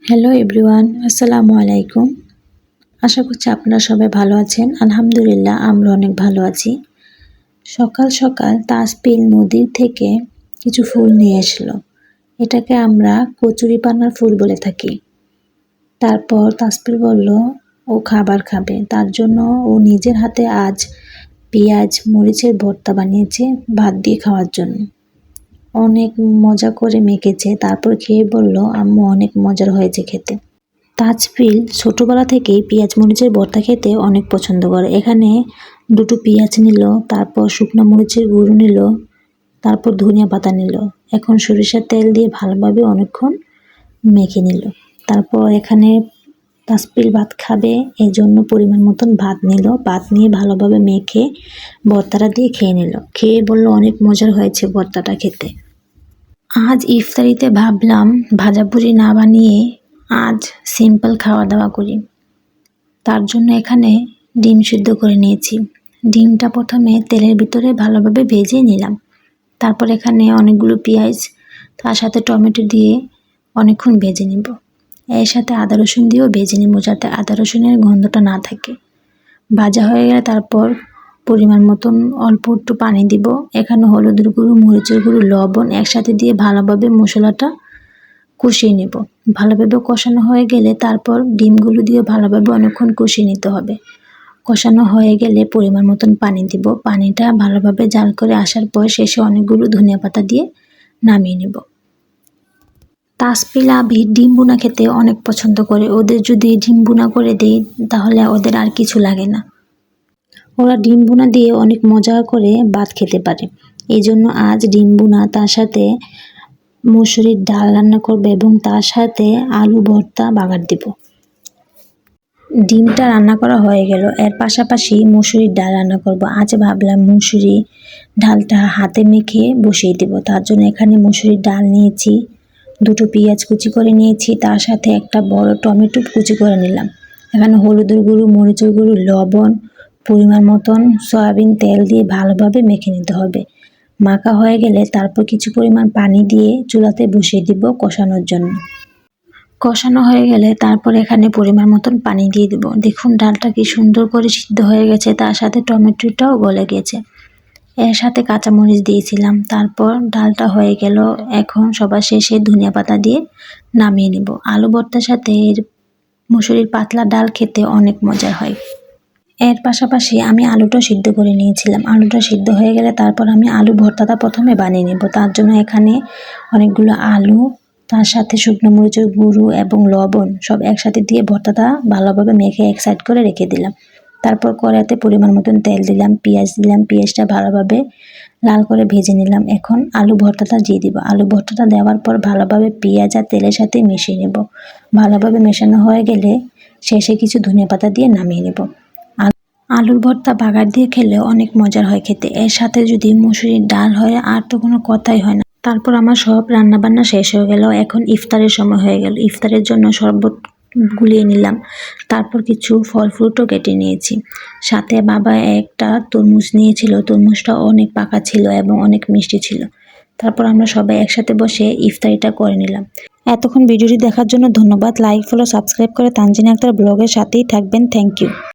Hello everyone, আসসালামু আলাইকুম। আশা করছি আপনারা সবাই ভালো আছেন। আলহামদুলিল্লাহ আমরা অনেক ভালো আছি। সকাল সকাল তাসপিল নদীর থেকে কিছু ফুল নিয়ে আসলো। এটাকে আমরা কচুরিপানার ফুল বলে থাকি। তারপর তাসপিল বলল ও খাবার খাবে, তার জন্য ও নিজের হাতে আজ পেঁয়াজ মরিচের ভর্তা বানিয়েছে ভাত দিয়ে খাওয়ার জন্য। অনেক মজা করে মেখেছে, তারপর খেয়ে বলল আম্মু অনেক মজার হয়েছে খেতে। তাজপিল ছোটবেলা থেকেই পেঁয়াজ মরিচের ভর্তা খেতে অনেক পছন্দ করে। এখানে দুটো পেঁয়াজ নিল, তারপর শুকনো মরিচের গুঁড়ো নিল, তারপর ধনিয়া পাতা নিল। এখন সরিষার তেল দিয়ে ভালোভাবে অনেকক্ষণ মেখে নিল। তারপর এখানে তাজপিল ভাত খাবে, এই জন্য পরিমাণ মতন ভাত নিল। ভাত নিয়ে ভালোভাবে মেখে ভর্তাটা দিয়ে খেয়ে নিল। খেয়ে বলল অনেক মজার হয়েছে ভর্তাটা খেতে। আজ ইফতারিতে ভাবলাম ভাজাপুরি না বানিয়ে আজ সিম্পল খাওয়া দাওয়া করি। তার জন্য এখানে ডিম সিদ্ধ করে নিয়েছি। ডিমটা প্রথমে তেলের ভিতরে ভালোভাবে ভেজে নিলাম। তারপর এখানে অনেকগুলো পেঁয়াজ, তার সাথে টমেটো দিয়ে অনেকক্ষণ ভেজে নিব। এর সাথে আদা রসুন দিয়েও ভেজে নিব, যাতে আদা রসুনের গন্ধটা না থাকে। ভাজা হয়ে গেলে তারপর পরিমাণ মতন অল্প একটু পানি দিব। এখানে হলুদের গুঁড়ো, মরিচের গুঁড়ো, লবণ একসাথে দিয়ে ভালোভাবে মশলাটা কষিয়ে নেব। ভালোভাবে কষানো হয়ে গেলে তারপর ডিমগুলো দিয়ে ভালোভাবে অনেকক্ষণ কষিয়ে নিতে হবে। কষানো হয়ে গেলে পরিমাণ মতন পানি দিব। পানিটা ভালোভাবে জাল করে আসার পর শেষে অনেকগুলো ধনিয়া পাতা দিয়ে নামিয়ে নেব। তাসপিল আবির ডিম ভুনা খেতে অনেক পছন্দ করে। ওদের যদি ডিম ভুনা করে দিই তাহলে ওদের আর কিছু লাগে না। ওরা ডিম ভুনা দিয়ে অনেক মজা করে ভাত খেতে পারে। এই জন্য আজ ডিম ভুনা, তার সাথে মসুরির ডাল রান্না করবে এবং তার সাথে আলু ভর্তা বাগার দিব। ডিমটা রান্না করা হয়ে গেল, এর পাশাপাশি মসুরির ডাল রান্না করব। আজ ভাবলাম মসুরি ডালটা হাতে মেখে বসিয়ে দেব। তার জন্য এখানে মসুরির ডাল নিয়েছি, দুটো পেঁয়াজ কুচি করে নিয়েছি, তার সাথে একটা বড় টমেটো কুচি করে নিলাম। এখানে হলুদের গুঁড়ো, মরিচের গুঁড়ো, লবণ, পরিমাণ মতন সয়াবিন তেল দিয়ে ভালোভাবে মেখে নিতে হবে। মাখা হয়ে গেলে তারপর কিছু পরিমাণ পানি দিয়ে চুলাতে বসিয়ে দিব কষানোর জন্য। কষানো হয়ে গেলে তারপর এখানে পরিমাণ মতন পানি দিয়ে দিব। দেখুন ডালটা কি সুন্দর করে সিদ্ধ হয়ে গেছে, তার সাথে টমেটোটাও গলে গেছে। এর সাথে কাঁচামরিচ দিয়েছিলাম। তারপর ডালটা হয়ে গেল। এখন সবার শেষে ধনিয়া পাতা দিয়ে নামিয়ে নেব। আলু ভর্তার সাথে এর মসুরির পাতলা ডাল খেতে অনেক মজার হয়। এর পাশাপাশি আমি আলুটা সিদ্ধ করে নিয়েছিলাম। আলুটা সিদ্ধ হয়ে গেলে তারপর আমি আলু ভর্তাটা প্রথমে বানিয়ে নেব। তার জন্য এখানে অনেকগুলো আলু, তার সাথে শুকনো মরিচের গুঁড়ো এবং লবণ সব একসাথে দিয়ে ভর্তাটা ভালোভাবে মেখে এক সাইড করে রেখে দিলাম। তারপর কড়াইতে পরিমাণ মতন তেল দিলাম, পেঁয়াজ দিলাম, পেঁয়াজটা ভালোভাবে লাল করে ভেজে নিলাম। এখন আলু ভর্তাটা দিয়ে দিব। আলু ভর্তাটা দেওয়ার পর ভালোভাবে পেঁয়াজ আর তেলের সাথে মিশিয়ে নেব। ভালোভাবে মেশানো হয়ে গেলে শেষে কিছু ধনিয়া পাতা দিয়ে নামিয়ে নেব। আলুর ভর্তা বাগার দিয়ে খেলে অনেক মজার হয় খেতে। এর সাথে যদি মসুরির ডাল হয় আর তো কোনো কথাই হয় না। তারপর আমার সব রান্নাবান্না শেষ হয়ে গেল। এখন ইফতারের সময় হয়ে গেল। ইফতারের জন্য শরবত গুলিয়ে নিলাম। তারপর কিছু ফল ফ্রুটও কেটে নিয়েছি। সাথে বাবা একটা তরমুজ নিয়েছিল। তরমুজটা অনেক পাকা ছিল এবং অনেক মিষ্টি ছিল। তারপর আমরা সবাই একসাথে বসে ইফতারিটা করে নিলাম। এতক্ষণ ভিডিওটি দেখার জন্য ধন্যবাদ। লাইক, ফলো, সাবস্ক্রাইব করে তানজিনা আক্তার ব্লগের সাথেই থাকবেন। Thank you.